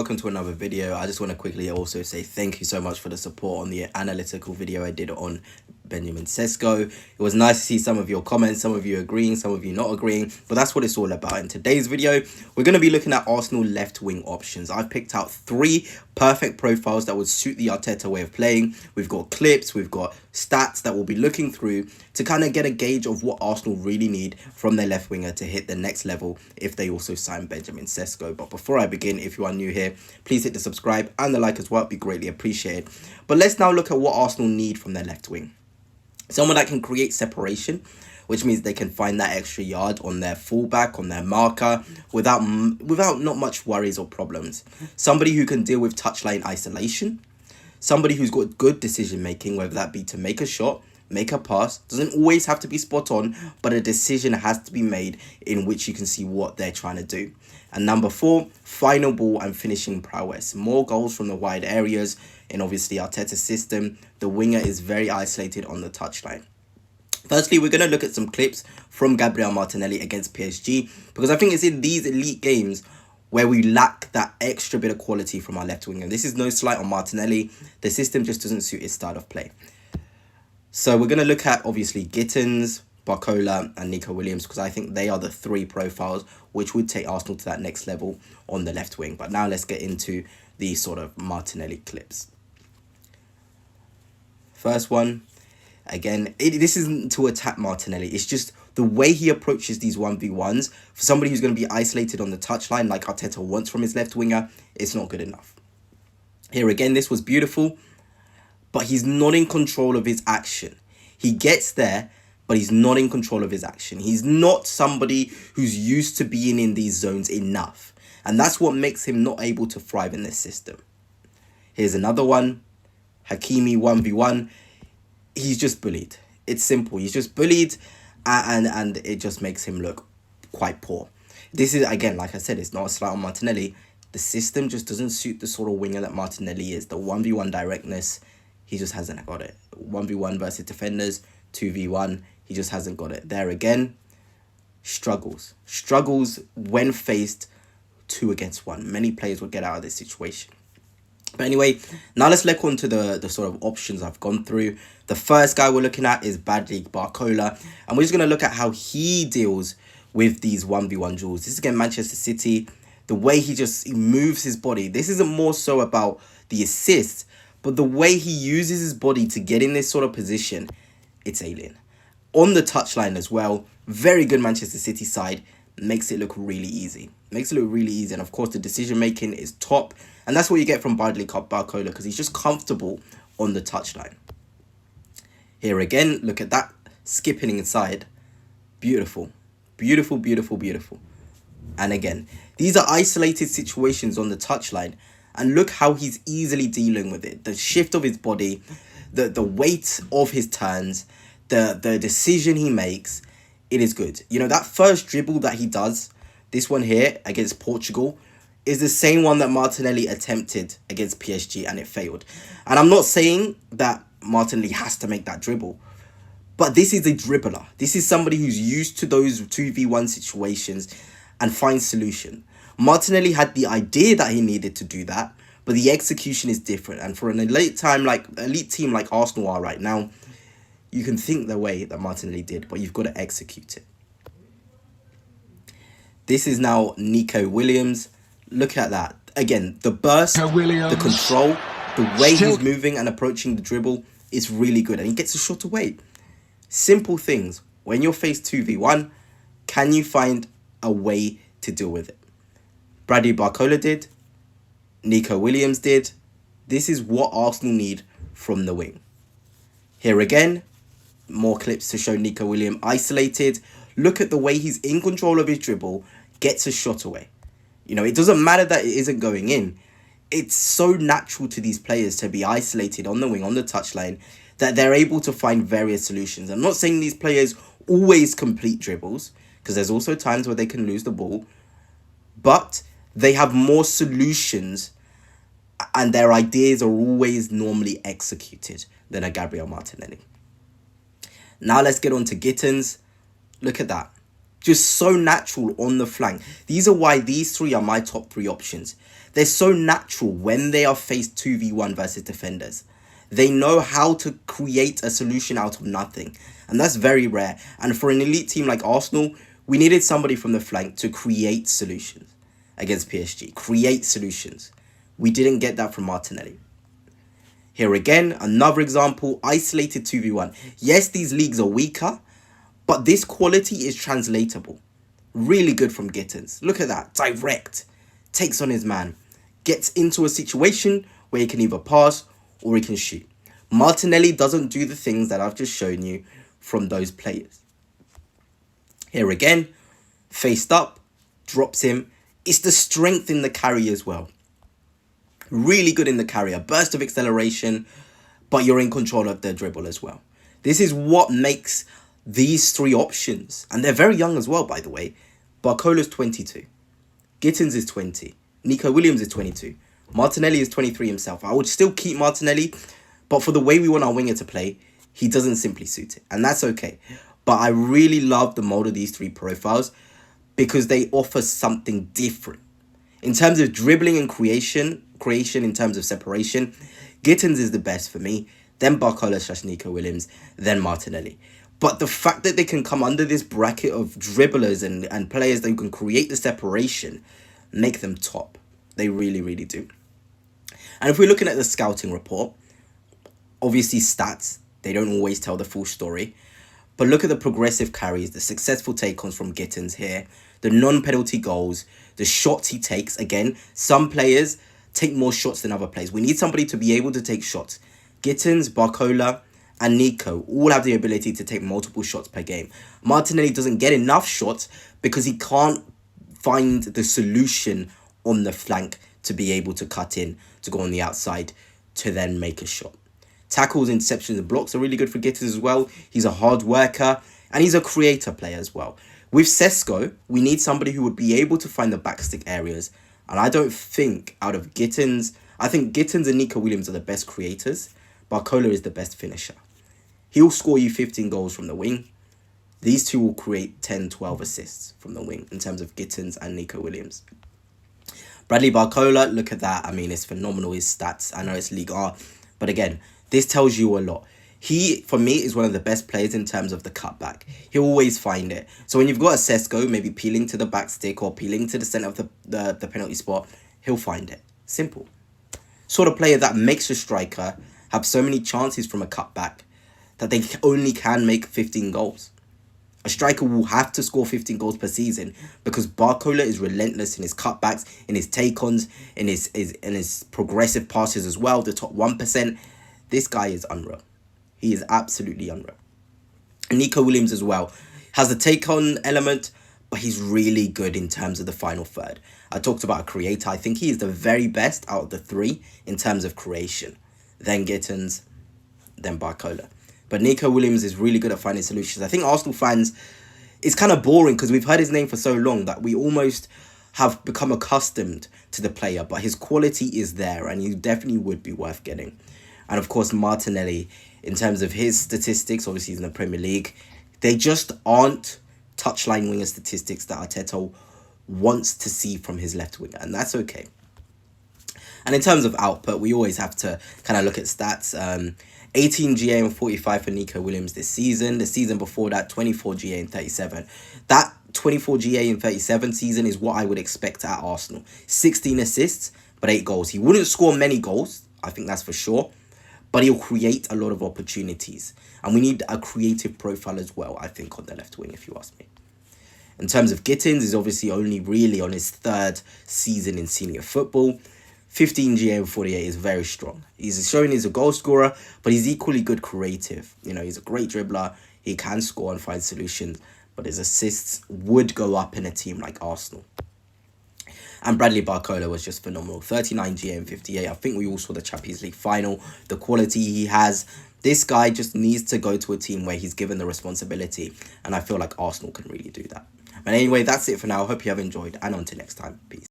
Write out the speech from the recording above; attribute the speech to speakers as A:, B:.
A: Welcome to another video. I just want to quickly also say thank you so much for the support on the analytical video I did on Benjamin Sesko. It was nice to see some of your comments, some of you agreeing, some of you not agreeing, but that's what it's all about. In today's video, we're going to be looking at Arsenal left wing options. I've picked out 3 perfect profiles that would suit the Arteta way of playing. We've got clips, we've got stats that we'll be looking through to kind of get a gauge of what Arsenal really need from their left winger to hit the next level if they also sign Benjamin Sesko. But before I begin, if you are new here, please hit the subscribe and the like as well. It'd be greatly appreciated. But let's now look at what Arsenal need from their left wing. Someone that can create separation, which means they can find that extra yard on their fullback, on their marker, without not much worries or problems. Somebody who can deal with touchline isolation. Somebody who's got good decision making, whether that be to make a shot, make a pass. Doesn't always have to be spot on, but a decision has to be made in which you can see what they're trying to do. And number 4, final ball and finishing prowess. More goals from the wide areas. In obviously Arteta's system, the winger is very isolated on the touchline. Firstly, we're going to look at some clips from Gabriel Martinelli against PSG, because I think it's in these elite games where we lack that extra bit of quality from our left winger. This is no slight on Martinelli. The system just doesn't suit his style of play. So we're going to look at obviously Gittins, Barcola and Nico Williams, because I think they are the 3 profiles which would take Arsenal to that next level on the left wing. But now let's get into the sort of Martinelli clips. First one, again, this isn't to attack Martinelli. It's just the way he approaches these 1v1s. For somebody who's going to be isolated on the touchline like Arteta wants from his left winger, it's not good enough. Here again, this was beautiful, but he's not in control of his action. He gets there, but he's not in control of his action. He's not somebody who's used to being in these zones enough. And that's what makes him not able to thrive in this system. Here's another one. Hakimi 1v1. He's just bullied. It's simple. He's just bullied and it just makes him look quite poor. This is, again, like I said, it's not a slight on Martinelli. The system just doesn't suit the sort of winger that Martinelli is. The 1v1 directness, he just hasn't got it. 1v1 versus defenders, 2v1, he just hasn't got it. There again, struggles. Struggles when faced 2 against 1. Many players will get out of this situation. But anyway, now let's look on to the sort of options I've gone through. The first guy we're looking at is Bradley Barcola. And we're just going to look at how he deals with these 1v1 duels. This is against Manchester City. The way he moves his body. This isn't more so about the assist, but the way he uses his body to get in this sort of position, it's alien. On the touchline as well, very good Manchester City side. Makes it look really easy. Makes it look really easy. And of course, the decision making is top. And that's what you get from Bradley Barcola, because he's just comfortable on the touchline. Here again, look at that. Skipping inside. Beautiful. Beautiful, beautiful, beautiful. And again, these are isolated situations on the touchline. And look how he's easily dealing with it. The shift of his body, the weight of his turns, the decision he makes. It is good. You know, that first dribble that he does, this one here against Portugal, is the same one that Martinelli attempted against PSG and it failed. And I'm not saying that Martinelli has to make that dribble, but this is a dribbler. This is somebody who's used to those 2v1 situations and finds solution. Martinelli had the idea that he needed to do that, but the execution is different. And for an elite team like Arsenal are right now, you can think the way that Martinelli did, but you've got to execute it. This is now Nico Williams. Look at that. Again, the burst, the control, the way he's moving and approaching the dribble is really good. And he gets a shot away. Simple things. When you're faced 2v1, can you find a way to deal with it? Bradley Barcola did. Nico Williams did. This is what Arsenal need from the wing. Here again, more clips to show Nico Williams isolated. Look at the way he's in control of his dribble, gets a shot away. You know, it doesn't matter that it isn't going in. It's so natural to these players to be isolated on the wing, on the touchline, that they're able to find various solutions. I'm not saying these players always complete dribbles, because there's also times where they can lose the ball, but they have more solutions and their ideas are always normally executed than a Gabriel Martinelli. Now let's get on to Gittins. Look at that. Just so natural on the flank. These are why these three are my top three options. They're so natural when they are faced 2v1 versus defenders. They know how to create a solution out of nothing. And that's very rare. And for an elite team like Arsenal, we needed somebody from the flank to create solutions against PSG. Create solutions. We didn't get that from Martinelli. Here again, another example, isolated 2v1. Yes, these leagues are weaker, but this quality is translatable. Really good from Gittins. Look at that. Direct. Takes on his man. Gets into a situation where he can either pass or he can shoot. Martinelli doesn't do the things that I've just shown you from those players. Here again, faced up, drops him. It's the strength in the carry as well. Really good in the carry. A burst of acceleration, but you're in control of the dribble as well. This is what makes these three options, and they're very young as well, by the way. Barcola's 22. Gittins is 20. Nico Williams is 22. Martinelli is 23 himself. I would still keep Martinelli, but for the way we want our winger to play, he doesn't simply suit it. And that's okay. But I really love the mold of these three profiles because they offer something different. In terms of dribbling and creation in terms of separation, Gittins is the best for me, then Barcola/Nico Williams, then Martinelli. But the fact that they can come under this bracket of dribblers and players that can create the separation make them top. They really, really do. And if we're looking at the scouting report, obviously stats, they don't always tell the full story. But look at the progressive carries, the successful take-ons from Gittins here, the non-penalty goals, the shots he takes. Again, some players take more shots than other players. We need somebody to be able to take shots. Gittins, Barcola, and Nico all have the ability to take multiple shots per game. Martinelli doesn't get enough shots because he can't find the solution on the flank to be able to cut in, to go on the outside, to then make a shot. Tackles, interceptions, and blocks are really good for Gittins as well. He's a hard worker, and he's a creator player as well. With Sesko, we need somebody who would be able to find the backstick areas. And I don't think out of Gittins, I think Gittins and Nico Williams are the best creators. Barcola is the best finisher. He'll score you 15 goals from the wing. These two will create 10, 12 assists from the wing in terms of Gittins and Nico Williams. Bradley Barcola, look at that. I mean, it's phenomenal, his stats. I know it's League R. But again, this tells you a lot. He, for me, is one of the best players in terms of the cutback. He'll always find it. So when you've got a Sesko, maybe peeling to the back stick or peeling to the centre of the penalty spot, he'll find it. Simple. Sort of player that makes a striker have so many chances from a cutback that they only can make 15 goals. A striker will have to score 15 goals per season because Barcola is relentless in his cutbacks, in his take-ons, in his progressive passes as well, the top 1%. This guy is unreal. He is absolutely unreal. Nico Williams as well has a take-on element, but he's really good in terms of the final third. I talked about a creator. I think he is the very best out of the three in terms of creation. Then Gittins, then Barcola. But Nico Williams is really good at finding solutions. I think Arsenal fans, it's kind of boring because we've heard his name for so long that we almost have become accustomed to the player. But his quality is there and he definitely would be worth getting. And of course, Martinelli, in terms of his statistics, obviously he's in the Premier League, they just aren't touchline winger statistics that Arteta wants to see from his left winger. And that's okay. And in terms of output, we always have to kind of look at stats. 18 GA and 45 for Nico Williams this season. The season before that, 24 GA and 37. That 24 GA and 37 season is what I would expect at Arsenal. 16 assists, but 8 goals. He wouldn't score many goals, I think that's for sure. But he'll create a lot of opportunities. And we need a creative profile as well, I think, on the left wing, if you ask me. In terms of Gittins, he's obviously only really on his third season in senior football. 15 GA and 48 is very strong. He's showing he's a goal scorer, but he's equally good creative. You know, he's a great dribbler. He can score and find solutions, but his assists would go up in a team like Arsenal. And Bradley Barcola was just phenomenal. 39 GA and 58. I think we all saw the Champions League final. The quality he has. This guy just needs to go to a team where he's given the responsibility. And I feel like Arsenal can really do that. But anyway, that's it for now. I hope you have enjoyed. And on to next time. Peace.